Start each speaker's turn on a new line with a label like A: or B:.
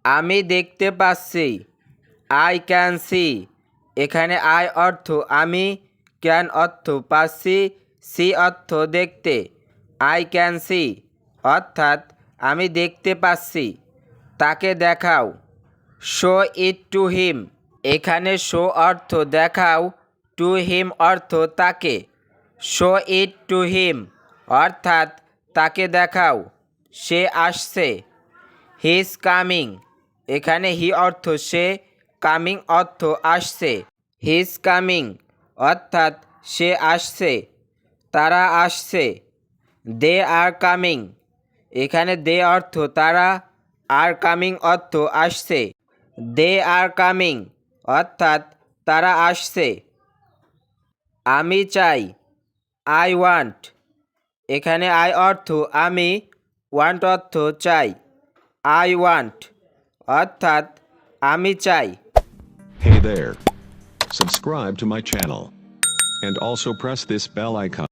A: আমি দেখতে পাচ্ছি। I can see. এখানে আই অর্থ আমি, ক্যান অর্থ পাচ্ছি, সি অর্থ দেখতে। আই ক্যান সি অর্থাৎ আমি দেখতে পাচ্ছি। তাকে দেখাও। Show it to him. এখানে শো অর্থ দেখাও, টু হিম অর্থ তাকে। শো ইট টু হিম অর্থাৎ তাকে দেখাও, সে আসছে। He is coming. এখানে হি অর্থ সে, কামিং অর্থ আসছে। হি ইজ কামিং অর্থাৎ সে আসছে, তারা আসছে। দে আর কামিং। এখানে দে অর্থ তারা, আর কামিং অর্থ আসছে। দে আর কামিং অর্থাৎ তারা আসছে। আমি চাই। I want. এখানে আই অর্থ আমি, ওয়ান্ট অর্থ চাই। আই ওয়ান্ট অর্থাৎ আমি চাই।
B: Hey there. Subscribe to my channel. And also press this bell icon.